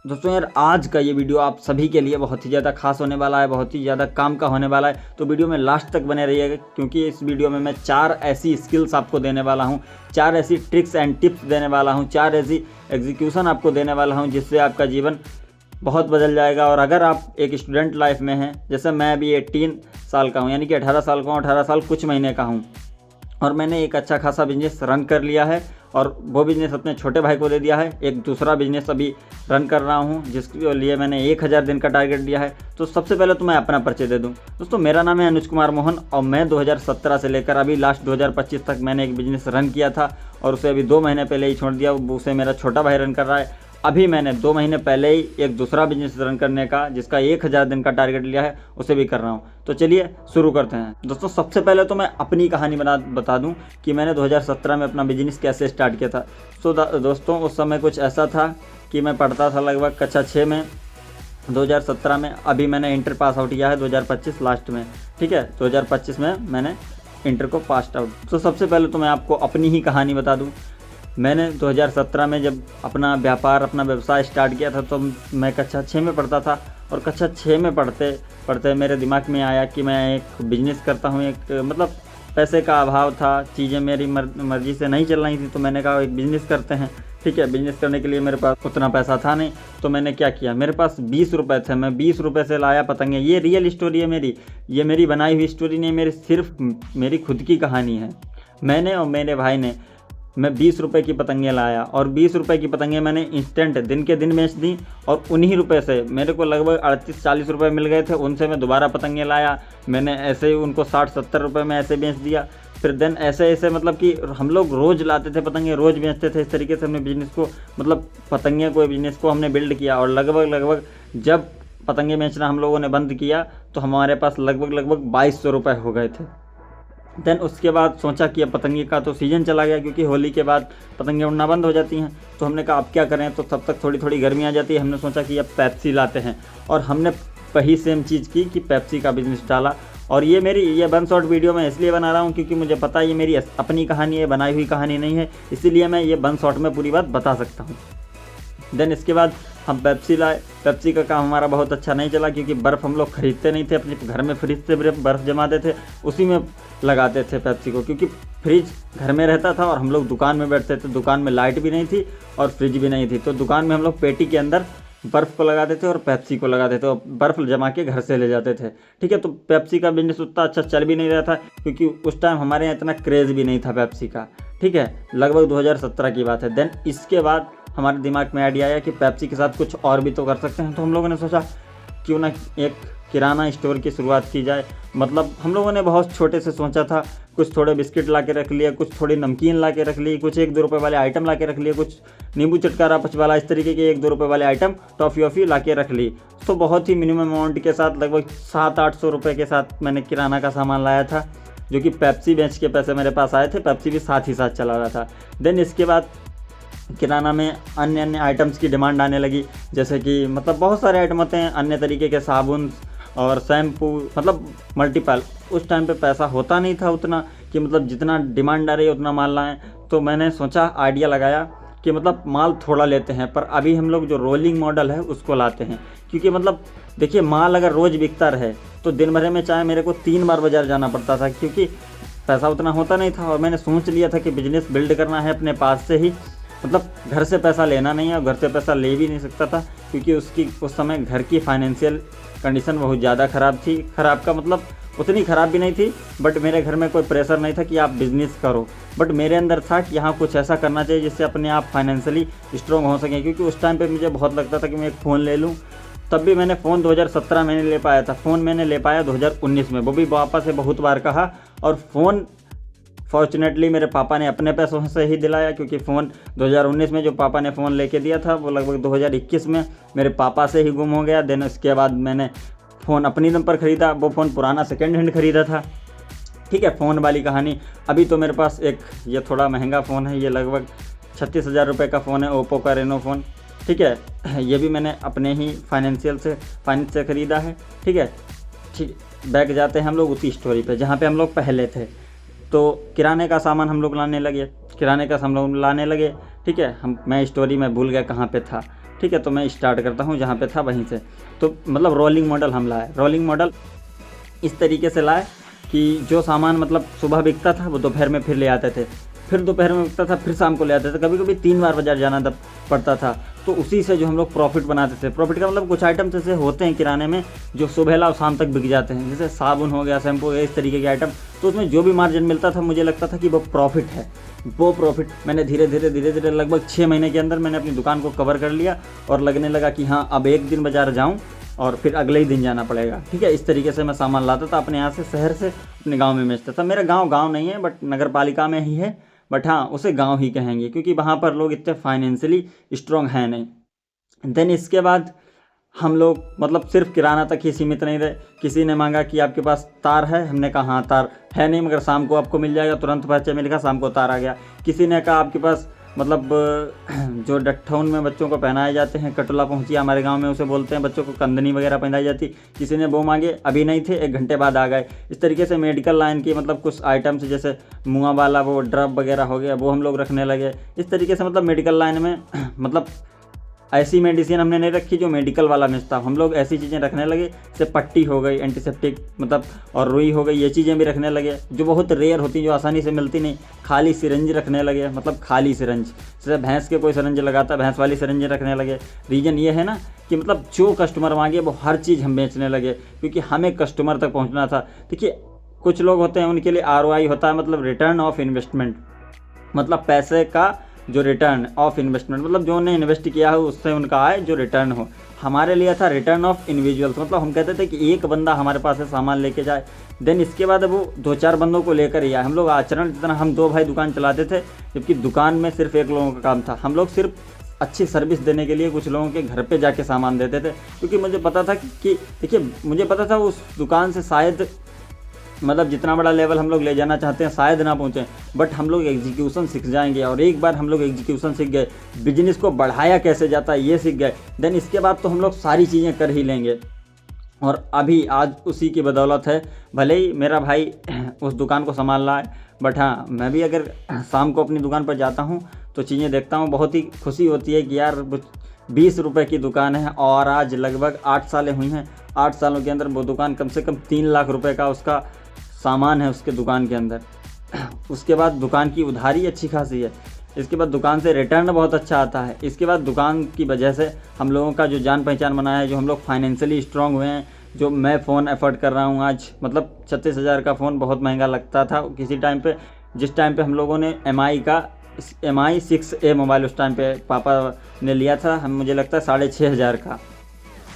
दोस्तों यार, आज का ये वीडियो आप सभी के लिए बहुत ही ज़्यादा खास होने वाला है, बहुत ही ज़्यादा काम का होने वाला है। तो वीडियो में लास्ट तक बने रहिएगा, क्योंकि इस वीडियो में मैं 4 ऐसी स्किल्स आपको देने वाला हूँ, 4 ऐसी ट्रिक्स एंड टिप्स देने वाला हूँ, 4 ऐसी एग्जीक्यूशन आपको देने वाला हूँ जिससे आपका जीवन बहुत बदल जाएगा। और अगर आप एक स्टूडेंट लाइफ में हैं, जैसे मैं अभी 18 साल का हूँ, यानी कि 18 साल का हूँ, 18 साल कुछ महीने का हूँ, और मैंने एक अच्छा खासा बिजनेस रन कर लिया है और वो बिज़नेस अपने छोटे भाई को दे दिया है। एक दूसरा बिज़नेस अभी रन कर रहा हूँ जिसके लिए मैंने 1000 दिन का टारगेट दिया है। तो सबसे पहले तो मैं अपना परिचय दे दूँ। दोस्तों, मेरा नाम है अनुज कुमार मोहन और मैं 2017 से लेकर अभी लास्ट 2025 तक मैंने एक बिज़नेस रन किया था और उसे अभी 2 महीने पहले ही छोड़ दिया। उसे मेरा छोटा भाई रन कर रहा है। अभी मैंने 2 महीने पहले ही एक दूसरा बिजनेस रन करने का, जिसका 1000 दिन का टारगेट लिया है, उसे भी कर रहा हूँ। तो चलिए शुरू करते हैं। दोस्तों, सबसे पहले तो मैं अपनी कहानी बता दूं कि मैंने 2017 में अपना बिजनेस कैसे स्टार्ट किया था। दोस्तों, उस समय कुछ ऐसा था कि मैं पढ़ता था लगभग कक्षा 6 में 2017 में। अभी मैंने इंटर पास आउट किया है 2025 लास्ट में, ठीक है। 2025 में मैंने इंटर को पास आउट। तो सबसे पहले तो मैं आपको अपनी ही कहानी बता दूँ। मैंने 2017 में जब अपना व्यवसाय स्टार्ट किया था तो मैं कक्षा 6 में पढ़ता था, और कक्षा 6 में पढ़ते पढ़ते मेरे दिमाग में आया कि मैं एक बिज़नेस करता हूँ। एक मतलब पैसे का अभाव था, चीज़ें मेरी मर्ज़ी से नहीं चल रही थी, तो मैंने कहा एक बिज़नेस करते हैं, ठीक है। बिज़नेस करने के लिए मेरे पास उतना पैसा था नहीं, तो मैंने क्या किया, मेरे पास 20 रुपये थे। मैं 20 रुपये से लाया पतंगे। ये रियल स्टोरी है मेरी, ये मेरी बनाई हुई स्टोरी नहीं, मेरी सिर्फ मेरी खुद की कहानी है। मैंने और मेरे भाई ने, मैं 20 रुपये की पतंगे लाया और 20 रुपये की पतंगे मैंने इंस्टेंट दिन के दिन बेच दी, और उन्हीं रुपये से मेरे को लगभग 38-40 रुपये मिल गए थे। उनसे मैं दोबारा पतंगे लाया, मैंने ऐसे ही उनको 60-70 रुपये में ऐसे बेच दिया। फिर देन ऐसे मतलब कि हम लोग रोज़ लाते थे पतंगे, रोज़ बेचते थे। इस तरीके से हमने बिज़नेस को, मतलब पतंगे को, बिज़नेस को हमने बिल्ड किया। और लगभग जब पतंगे बेचना हम लोगों ने बंद किया तो हमारे पास लगभग 2200 रुपये हो गए थे। देन उसके बाद सोचा कि अब पतंगे का तो सीज़न चला गया, क्योंकि होली के बाद पतंगे उड़ना बंद हो जाती हैं। तो हमने कहा अब क्या करें, तो तब तक थोड़ी गर्मी आ जाती है। हमने सोचा कि अब पेप्सी लाते हैं, और हमने वही सेम चीज़ की कि पेप्सी का बिज़नेस डाला। और ये वन शॉट वीडियो मैं इसलिए बना रहा हूँ क्योंकि मुझे पता है ये मेरी अपनी कहानी है, बनाई हुई कहानी नहीं है, इसीलिए मैं ये वन शॉट में पूरी बात बता सकता हूँ। देन इसके बाद हम पेप्सी लाए। पेप्सी का काम हमारा बहुत अच्छा नहीं चला, क्योंकि बर्फ़ हम लोग खरीदते नहीं थे, अपने घर में फ्रिज से बर्फ़ जमाते थे, उसी में लगाते थे पेप्सी को, क्योंकि फ्रिज घर में रहता था और हम लोग दुकान में बैठते थे। दुकान में लाइट भी नहीं थी और फ्रिज भी नहीं थी, तो दुकान में हम लोग पेटी के अंदर बर्फ़ को लगाते थे और पेप्सी को लगाते थे, और बर्फ़ जमा के घर से ले जाते थे, ठीक है। तो पेप्सी का बिजनेस उतना अच्छा चल भी नहीं रहा था, क्योंकि उस टाइम हमारे यहाँ इतना क्रेज़ भी नहीं था पेप्सी का, ठीक है। लगभग 2017 की बात है। देन इसके बाद हमारे दिमाग में आइडिया आया कि पेप्सी के साथ कुछ और भी तो कर सकते हैं। तो हम लोगों ने सोचा क्यों ना एक किराना स्टोर की शुरुआत की जाए। मतलब हम लोगों ने बहुत छोटे से सोचा था। कुछ थोड़े बिस्किट ला के रख लिए, कुछ थोड़ी नमकीन ला के रख ली, कुछ 1-2 रुपये वाले आइटम ला के रख लिए, कुछ नींबू चटकारा पचवाला, इस तरीके के 1-2 रुपये वाले आइटम, टॉफ़ी वॉफ़ी ला के रख ली। तो बहुत ही मिनिमम अमाउंट के साथ, लगभग 700-800 रुपये के साथ मैंने किराना का सामान लाया था, जो कि पेप्सी बेच के पैसे मेरे पास आए थे। पेप्सी भी साथ ही साथ चला रहा था। देन इसके बाद किराना में अन्य आइटम्स की डिमांड आने लगी, जैसे कि मतलब बहुत सारे आइटम होते हैं, अन्य तरीके के साबुन और शैम्पू, मतलब मल्टीपल। उस टाइम पे पैसा होता नहीं था उतना कि मतलब जितना डिमांड आ रही है उतना माल लाएं। तो मैंने सोचा, आइडिया लगाया कि मतलब माल थोड़ा लेते हैं, पर अभी हम लोग जो रोलिंग मॉडल है उसको लाते हैं। क्योंकि मतलब देखिए, माल अगर रोज़ बिकता रहे तो दिन भर में चाहे मेरे को 3 बार बाज़ार जाना पड़ता था, क्योंकि पैसा उतना होता नहीं था। और मैंने सोच लिया था कि बिजनेस बिल्ड करना है अपने पास से ही, मतलब घर से पैसा लेना नहीं है, और घर से पैसा ले भी नहीं सकता था, क्योंकि उस समय घर की फाइनेंशियल कंडीशन बहुत ज़्यादा ख़राब थी। ख़राब का मतलब उतनी ख़राब भी नहीं थी, बट मेरे घर में कोई प्रेशर नहीं था कि आप बिज़नेस करो, बट मेरे अंदर था कि यहाँ कुछ ऐसा करना चाहिए जिससे अपने आप फाइनेंशियली स्ट्रॉन्ग हो सकें। क्योंकि उस टाइम पे मुझे बहुत लगता था कि मैं एक फ़ोन ले लूँ। तब भी मैंने फ़ोन 2017 में नहीं ले पाया था, फ़ोन मैंने ले पाया 2019 में। वो भी पापा से बहुत बार कहा, और फ़ोन फॉर्चुनेटली मेरे पापा ने अपने पैसों से ही दिलाया, क्योंकि फ़ोन 2019 में जो पापा ने फ़ोन लेके दिया था वो लगभग 2021 में मेरे पापा से ही गुम हो गया। देन उसके बाद मैंने फ़ोन अपनी दम पर ख़रीदा। वो फ़ोन पुराना सेकेंड हैंड ख़रीदा था, ठीक है। फ़ोन वाली कहानी। अभी तो मेरे पास एक ये थोड़ा महंगा फ़ोन है, ये लगभग 36,000 रुपये का फ़ोन है, ओप्पो का रेनो फ़ोन, ठीक है। ये भी मैंने अपने ही फाइनेंस से ख़रीदा है, ठीक है। ठीक, बैक जाते हैं हम लोग उसी स्टोरी पे जहाँ पे हम लोग पहले थे। तो किराने का सामान हम लोग लाने लगे, ठीक है। मैं स्टोरी में भूल गया कहाँ पे था। ठीक है। तो मैं स्टार्ट करता हूँ जहाँ पे था वहीं से। तो मतलब रोलिंग मॉडल हम लाए। रोलिंग मॉडल इस तरीके से लाए कि जो सामान मतलब सुबह बिकता था वो दोपहर में फिर ले आते थे, फिर दोपहर में बिकता था, फिर शाम को ले आते थे, कभी कभी 3 बार बाजार जाना पड़ता था। तो उसी से जो हम लोग प्रॉफिट बनाते थे। प्रॉफिट का मतलब कुछ आइटम्स ऐसे होते हैं किराने में जो सुबह और शाम तक बिक जाते हैं, जैसे साबुन हो गया, शैम्पू हो गया, इस तरीके के आइटम। तो उसमें जो भी मार्जिन मिलता था मुझे लगता था कि वो प्रॉफिट है। वो प्रॉफिट मैंने धीरे धीरे लगभग 6 महीने के अंदर मैंने अपनी दुकान को कवर कर लिया और लगने लगा कि हाँ अब एक दिन बाजार जाऊँ और फिर अगले ही दिन जाना पड़ेगा, ठीक है। इस तरीके से मैं सामान लाता था अपने यहाँ से, शहर से अपने गांव में बेचता था। मेरा गांव नहीं है बट नगर पालिका में ही है, बट हाँ उसे गांव ही कहेंगे क्योंकि वहाँ पर लोग इतने फाइनेंशियली स्ट्रॉन्ग हैं नहीं। देन इसके बाद हम लोग मतलब सिर्फ किराना तक ही सीमित नहीं रहे। किसी ने मांगा कि आपके पास तार है, हमने कहा हाँ तार है नहीं मगर शाम को आपको मिल जाएगा, तुरंत पर्चे में लिखा, शाम को तार आ गया। किसी ने कहा आपके पास मतलब जो डट्ठौन में बच्चों को पहनाए जाते हैं, कटोला पहुँचिया हमारे गांव में उसे बोलते हैं, बच्चों को कंदनी वगैरह पहनाई जाती, किसी ने वो मांगे, अभी नहीं थे, 1 घंटे बाद आ गए। इस तरीके से मेडिकल लाइन की मतलब कुछ आइटम्स जैसे मुआ वाला वो ड्रब वगैरह हो गया वो हम लोग रखने लगे। इस तरीके से मतलब मेडिकल लाइन में मतलब ऐसी मेडिसिन हमने नहीं रखी जो मेडिकल वाला मिलता, हम लोग ऐसी चीज़ें रखने लगे जैसे पट्टी हो गई, एंटीसेप्टिक मतलब और रुई हो गई, ये चीज़ें भी रखने लगे जो बहुत रेयर होती, जो आसानी से मिलती नहीं। खाली सिरंज रखने लगे, मतलब खाली सिरंज, जैसे भैंस के कोई सिरंज लगाता है, भैंस वाली सिरंज रखने लगे। रीज़न ये है ना कि मतलब जो कस्टमर मांगे वो हर चीज़ हम बेचने लगे क्योंकि हमें कस्टमर तक पहुँचना था। देखिए कुछ लोग होते हैं उनके लिए ROI होता है मतलब रिटर्न ऑफ इन्वेस्टमेंट, मतलब पैसे का जो रिटर्न ऑफ इन्वेस्टमेंट, मतलब जो उन्हें इन्वेस्ट किया है उससे उनका आए जो रिटर्न हो। हमारे लिए था रिटर्न ऑफ इंडिविजुअल्स, मतलब हम कहते थे कि एक बंदा हमारे पास से सामान लेके जाए, देन इसके बाद वो 2-4 बंदों को लेकर ही आए। हम लोग आचरण जितना, हम 2 भाई दुकान चलाते थे जबकि दुकान में सिर्फ 1 लोगों का काम था। हम लोग सिर्फ अच्छी सर्विस देने के लिए कुछ लोगों के घर पे जाके सामान देते थे क्योंकि मुझे पता था कि देखिए मुझे पता था उस दुकान से शायद मतलब जितना बड़ा लेवल हम लोग ले जाना चाहते हैं शायद ना पहुँचें, बट हम लोग एग्जीक्यूशन सीख जाएंगे। और एक बार हम लोग एग्जीक्यूशन सीख गए, बिजनेस को बढ़ाया कैसे जाता है ये सीख गए, देन इसके बाद तो हम लोग सारी चीज़ें कर ही लेंगे। और अभी आज उसी की बदौलत है, भले ही मेरा भाई उस दुकान को संभाल रहा है, बट हाँ मैं भी अगर शाम को अपनी दुकान पर जाता हूँ तो चीज़ें देखता हूँ, बहुत ही खुशी होती है कि यार 20 रुपये की दुकान है और आज लगभग 8 सालें हुई हैं। 8 सालों के अंदर वो दुकान कम से कम 3 लाख रुपए का उसका सामान है उसके दुकान के अंदर। उसके बाद दुकान की उधारी अच्छी खासी है, इसके बाद दुकान से रिटर्न बहुत अच्छा आता है। इसके बाद दुकान की वजह से हम लोगों का जो जान पहचान बना है, जो हम लोग फाइनेंशियली स्ट्रांग हुए हैं, जो मैं फ़ोन एफर्ट कर रहा हूँ आज, मतलब 36,000 का फ़ोन बहुत महंगा लगता था किसी टाइम पे। जिस टाइम पे हम लोगों ने MI 6A मोबाइल उस टाइम पे पापा ने लिया था, हम मुझे लगता है 6,500 का,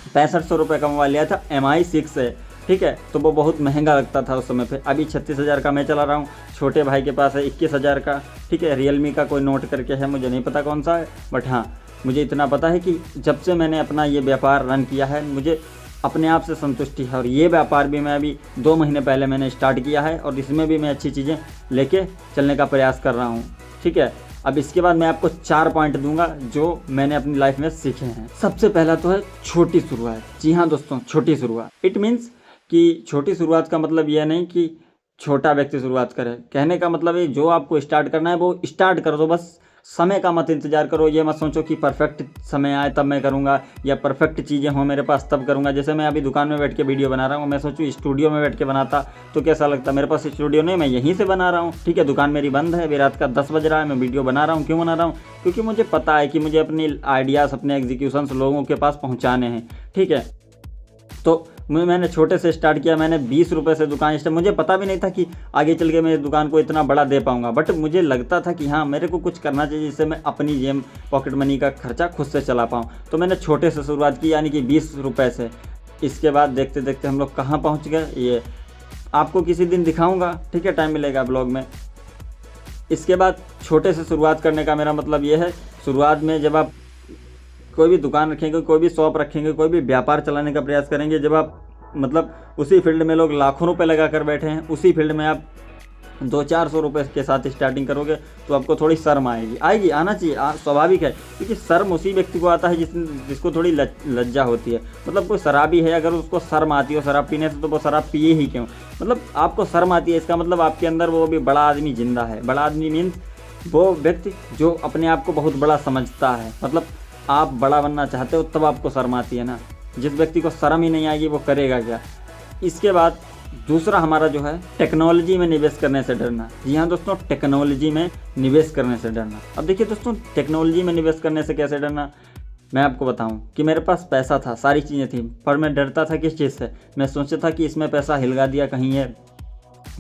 6500 रुपये का मोबाइल लिया था MI 6A, ठीक है। तो वो बहुत महंगा लगता था उस समय पे। अभी 36,000 का मैं चला रहा हूँ, छोटे भाई के पास है 21,000 का, ठीक है। रियलमी का कोई नोट करके है, मुझे नहीं पता कौन सा है, बट हाँ मुझे इतना पता है कि जब से मैंने अपना ये व्यापार रन किया है मुझे अपने आप से संतुष्टि है। और ये व्यापार भी मैं अभी 2 महीने पहले मैंने स्टार्ट किया है और इसमें भी मैं अच्छी चीज़ें लेके चलने का प्रयास कर रहा हूँ, ठीक है। अब इसके बाद मैं आपको 4 पॉइंट दूंगा जो मैंने अपनी लाइफ में सीखे हैं। सबसे पहला तो है छोटी शुरुआत। जी हाँ दोस्तों, छोटी शुरुआत। इट मीन्स कि छोटी शुरुआत का मतलब यह नहीं कि छोटा व्यक्ति शुरुआत करे, कहने का मतलब है जो आपको स्टार्ट करना है वो स्टार्ट कर दो, बस समय का मत इंतजार करो। ये मत सोचो कि परफेक्ट समय आए तब मैं करूँगा या परफेक्ट चीज़ें हों मेरे पास तब करूँगा। जैसे मैं अभी दुकान में बैठ के वीडियो बना रहा हूँ, मैं सोचूँ स्टूडियो में बैठ के बनाता तो कैसा लगता। मेरे पास स्टूडियो नहीं, मैं यहीं से बना रहा हूँ, ठीक है। दुकान मेरी बंद है, अभी रात का 10 बज रहा है, मैं वीडियो बना रहा हूँ। क्यों बना रहा हूँ? क्योंकि मुझे पता है कि मुझे अपनी आइडियाज़, अपने एग्जीक्यूशंस लोगों के पास पहुँचाने हैं, ठीक है। तो मैंने छोटे से स्टार्ट किया, मैंने 20 रुपये से दुकान स्टार्ट, मुझे पता भी नहीं था कि आगे चल के मैं इस दुकान को इतना बड़ा दे पाऊंगा, बट मुझे लगता था कि हाँ मेरे को कुछ करना चाहिए जिससे मैं अपनी जेब पॉकेट मनी का खर्चा खुद से चला पाऊँ। तो मैंने छोटे से शुरुआत की, यानी कि 20 रुपये से। इसके बाद देखते देखते हम लोग कहाँ पहुँच गए ये आपको किसी दिन दिखाऊँगा, ठीक है, टाइम मिलेगा ब्लॉग में। इसके बाद छोटे से शुरुआत करने का मेरा मतलब ये है, शुरुआत में जब आप कोई भी दुकान रखेंगे, कोई भी शॉप रखेंगे, कोई भी व्यापार चलाने का प्रयास करेंगे, जब आप मतलब उसी फील्ड में लोग लाखों रुपए लगा कर बैठे हैं, उसी फील्ड में आप 200-400 रुपये के साथ स्टार्टिंग करोगे तो आपको थोड़ी शर्म आएगी, आना चाहिए, स्वाभाविक है। क्योंकि शर्म उसी व्यक्ति को आता है जिसको थोड़ी लज्जा होती है। मतलब कोई शराबी है, अगर उसको शर्म आती हो शराब पीने से तो वो शराब पिए ही क्यों। मतलब आपको शर्म आती है, इसका मतलब आपके अंदर वो भी बड़ा आदमी जिंदा है। बड़ा आदमी मीन्स वो व्यक्ति जो अपने आप को बहुत बड़ा समझता है। मतलब आप बड़ा बनना चाहते हो तब आपको शर्म आती है ना। जिस व्यक्ति को शर्म ही नहीं आएगी वो करेगा क्या। इसके बाद दूसरा हमारा जो है टेक्नोलॉजी में निवेश करने से डरना। जी हाँ दोस्तों, टेक्नोलॉजी में निवेश करने से डरना। अब देखिए दोस्तों, टेक्नोलॉजी में निवेश करने से कैसे डरना, मैं आपको बताऊं कि मेरे पास पैसा था, सारी चीज़ें थी, पर मैं डरता था किस चीज़ से। मैं सोचता था कि इसमें पैसा हिलगा दिया कहीं ये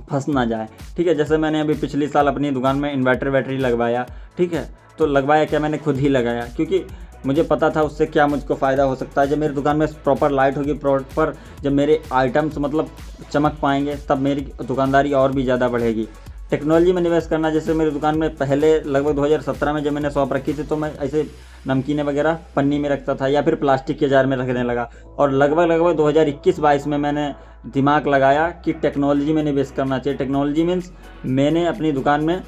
फंस ना जाए। ठीक है, जैसे मैंने अभी पिछले साल अपनी दुकान में इन्वर्टर बैटरी लगवाया। ठीक है, तो लगवाया क्या, मैंने खुद ही लगाया, क्योंकि मुझे पता था उससे क्या मुझको फ़ायदा हो सकता है। जब मेरी दुकान में प्रॉपर लाइट होगी, प्रॉपर जब मेरे आइटम्स मतलब चमक पाएंगे, तब मेरी दुकानदारी और भी ज़्यादा बढ़ेगी। टेक्नोलॉजी में निवेश करना, जैसे मेरी दुकान में पहले लगभग 2017 में जब मैंने शॉप रखी थी तो मैं ऐसे नमकीनें वगैरह पन्नी में रखता था या फिर प्लास्टिक के जार में रखने लगा। और लगभग 2021-22 में मैंने दिमाग लगाया कि टेक्नोलॉजी में निवेश करना चाहिए। टेक्नोलॉजी मीन्स मैंने अपनी दुकान में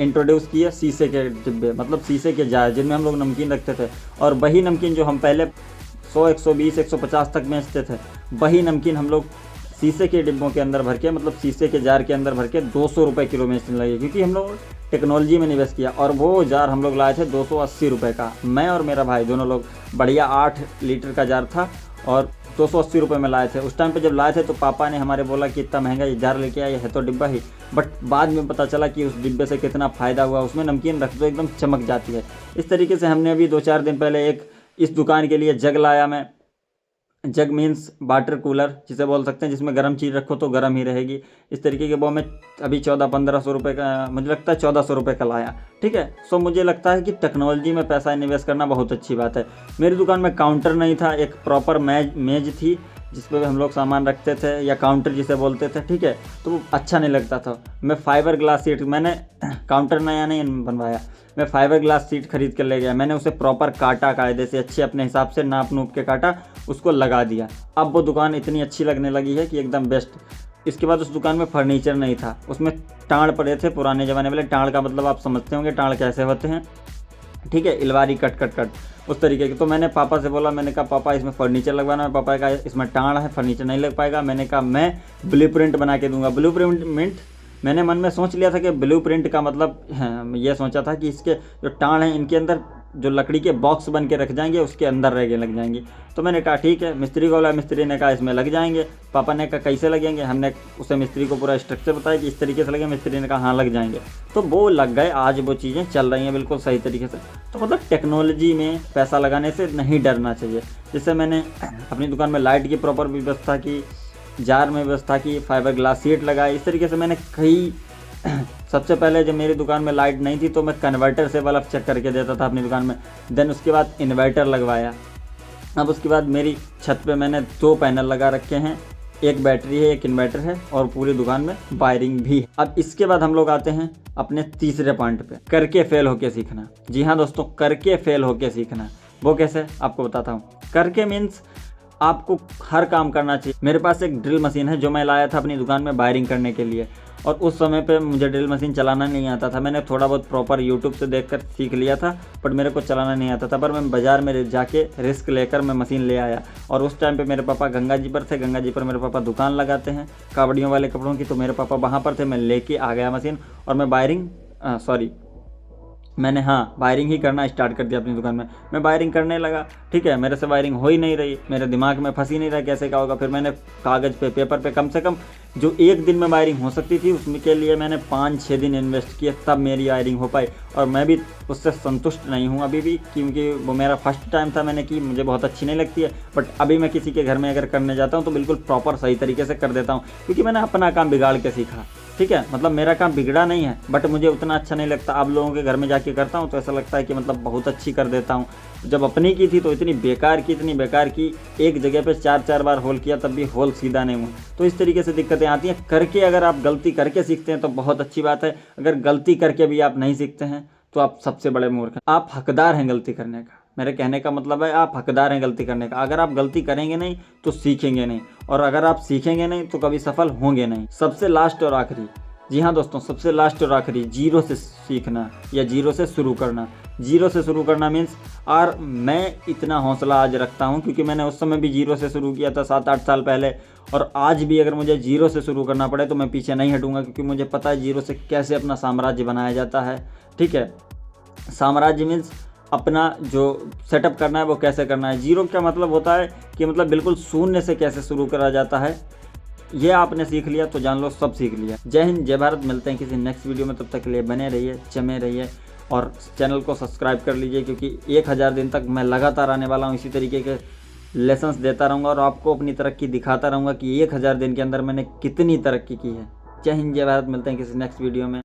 इंट्रोड्यूस किया शीशे के डिब्बे, मतलब शीशे के जार जिनमें हम लोग नमकीन रखते थे। और वही नमकीन जो हम पहले 100, 120, 150 तक बेचते थे, वही नमकीन हम लोग शीशे के डिब्बों के अंदर भर के, मतलब शीशे के जार के अंदर भर के 200 रुपये किलो बेचने लगे, क्योंकि हम लोग टेक्नोलॉजी में निवेश किया। और वो जार हम लोग लाए थे 280 रुपये का। मैं और मेरा भाई दोनों लोग, बढ़िया 8 लीटर का जार था और 280 रुपये में लाए थे। उस टाइम पे जब लाए थे तो पापा ने हमारे बोला कि इतना महंगा ये जार लेके आया है तो डिब्बा ही, बट बाद में पता चला कि उस डिब्बे से कितना फ़ायदा हुआ। उसमें नमकीन रख दो एकदम चमक जाती है। इस तरीके से हमने अभी 2-4 दिन पहले एक इस दुकान के लिए जग लाया मैं। जग मीन्स वाटर कूलर जिसे बोल सकते हैं, जिसमें गर्म चीज़ रखो तो गर्म ही रहेगी। इस तरीके के वो मैं अभी 1400-1500 रुपये का, मुझे लगता है 1400 रुपये का लाया। ठीक है, सो मुझे लगता है कि टेक्नोलॉजी में पैसा निवेश करना बहुत अच्छी बात है। मेरी दुकान में काउंटर नहीं था, एक प्रॉपर मेज थी जिस पे हम लोग सामान रखते थे, या काउंटर जिसे बोलते थे। ठीक है, तो वो अच्छा नहीं लगता था। मैं फाइबर ग्लास सीट, मैंने काउंटर नया नहीं बनवाया, मैं फाइबर ग्लास सीट खरीद कर ले गया। मैंने उसे प्रॉपर काटा, कायदे से अच्छे अपने हिसाब से नाप नूप के काटा, उसको लगा दिया। अब वो दुकान इतनी अच्छी लगने लगी है कि एकदम बेस्ट। इसके बाद उस दुकान में फर्नीचर नहीं था, उसमें टाड़ पड़े थे, पुराने ज़माने वाले। टाड़ का मतलब आप समझते होंगे टाड़ कैसे होते हैं। ठीक है, इलवारी कट उस तरीके की। तो मैंने पापा से बोला, मैंने कहा पापा इसमें फर्नीचर लगवाना है। पापा का इसमें टाड़ है, फर्नीचर नहीं लग पाएगा। मैंने कहा मैं ब्लूप्रिंट बना के दूंगा। ब्लूप्रिंट मैंने मन में सोच लिया था कि ब्लूप्रिंट का मतलब ये सोचा था कि इसके जो टाड़ हैं इनके अंदर जो लकड़ी के बॉक्स बन के रख जाएंगे, उसके अंदर लग जाएंगी। तो मैंने कहा ठीक है, मिस्त्री को बोला, मिस्त्री ने कहा इसमें लग जाएंगे। पापा ने कहा कैसे लगेंगे, हमने उसे मिस्त्री को पूरा स्ट्रक्चर बताया कि इस तरीके से लगे। मिस्त्री ने कहा हाँ लग जाएंगे, तो वो लग गए। आज वो चीज़ें चल रही हैं बिल्कुल सही तरीके से। तो मतलब टेक्नोलॉजी में पैसा लगाने से नहीं डरना चाहिए। जैसे मैंने अपनी दुकान में लाइट की प्रॉपर व्यवस्था की, जार में व्यवस्था की, फाइबर ग्लास सीट लगाई। इस तरीके से मैंने कई सबसे पहले जब मेरी दुकान में लाइट नहीं थी तो मैं कन्वर्टर से बल्ब चेक करके देता था अपनी दुकान में। देन उसके बाद इन्वर्टर लगवाया। अब उसके बाद मेरी छत पे मैंने 2 पैनल लगा रखे हैं, एक बैटरी है, एक इन्वर्टर है, और पूरी दुकान में वायरिंग भी है। अब इसके बाद हम लोग आते हैं अपने तीसरे पॉइंट पे, करके फेल होके सीखना। जी हाँ दोस्तों, करके फेल होके सीखना। वो कैसे, आपको बताता हूँ। करके मीन्स आपको हर काम करना चाहिए। मेरे पास एक ड्रिल मशीन है जो मैं लाया था अपनी दुकान में वायरिंग करने के लिए, और उस समय पे मुझे ड्रिल मशीन चलाना नहीं आता था। मैंने थोड़ा बहुत प्रॉपर यूट्यूब से देखकर सीख लिया था, बट मेरे को चलाना नहीं आता था। पर मैं बाज़ार में जाके रिस्क लेकर मैं मशीन ले आया। और उस टाइम पे मेरे पापा गंगा जी पर थे। गंगा जी पर मेरे पापा दुकान लगाते हैं कावड़ियों वाले कपड़ों की, तो मेरे पापा वहाँ पर थे। मैं लेके आ गया मशीन, और मैं मैंने वायरिंग ही करना स्टार्ट कर दिया अपनी दुकान में। मैं वायरिंग करने लगा। ठीक है, मेरे से वायरिंग हो ही नहीं रही, मेरे दिमाग में फंस ही नहीं रहा कैसे क्या होगा। फिर मैंने कागज़ पे, पेपर पे, कम से कम जो 1 दिन में वायरिंग हो सकती थी उसके लिए मैंने 5-6 दिन इन्वेस्ट किए, तब मेरी वायरिंग हो पाई। और मैं भी उससे संतुष्ट नहीं हूँ अभी भी, क्योंकि वो मेरा फर्स्ट टाइम था मैंने की, मुझे बहुत अच्छी नहीं लगती है। बट अभी मैं किसी के घर में अगर करने जाता हूँ तो बिल्कुल प्रॉपर सही तरीके से कर देता हूँ, क्योंकि मैंने अपना काम बिगाड़ के सीखा। ठीक है, मतलब मेरा काम बिगड़ा नहीं है, बट मुझे उतना अच्छा नहीं लगता। अब लोगों के घर में जाके करता हूँ तो ऐसा लगता है कि मतलब बहुत अच्छी कर देता हूँ। जब अपनी की थी तो इतनी बेकार की, एक जगह पे 4-4 बार होल किया तब भी होल सीधा नहीं हुआ। तो इस तरीके से दिक्कतें आती हैं। करके अगर आप गलती करके सीखते हैं तो बहुत अच्छी बात है। अगर गलती करके भी आप नहीं सीखते हैं तो आप सबसे बड़े मूर्ख हैं। आप हकदार हैं गलती करने का। मेरे कहने का मतलब है आप हकदार हैं गलती करने का। अगर आप गलती करेंगे नहीं तो सीखेंगे नहीं, और अगर आप सीखेंगे नहीं तो कभी सफल होंगे नहीं। सबसे लास्ट और आखिरी, जी हाँ दोस्तों, सबसे लास्ट और आखिरी, जीरो से सीखना या जीरो से शुरू करना। जीरो से शुरू करना मीन्स, और मैं इतना हौसला आज रखता हूँ क्योंकि मैंने उस समय भी जीरो से शुरू किया था 7-8 साल पहले, और आज भी अगर मुझे जीरो से शुरू करना पड़े तो मैं पीछे नहीं हटूंगा, क्योंकि मुझे पता है जीरो से कैसे अपना साम्राज्य बनाया जाता है। ठीक है, साम्राज्य मीन्स अपना जो सेटअप करना है वो कैसे करना है। जीरो का मतलब होता है कि मतलब बिल्कुल शून्य से कैसे शुरू करा जाता है। ये आपने सीख लिया तो जान लो सब सीख लिया। जय हिंद, जय भारत। मिलते हैं किसी नेक्स्ट वीडियो में, तब तक के लिए बने रहिए, जमे रहिए और चैनल को सब्सक्राइब कर लीजिए, क्योंकि 1000 दिन तक मैं लगातार आने वाला हूँ, इसी तरीके के लेसन्स देता रहूँगा और आपको अपनी तरक्की दिखाता रहूँगा कि 1000 दिन के अंदर मैंने कितनी तरक्की की है। जय हिंद, जय भारत। मिलते हैं किसी नेक्स्ट वीडियो में।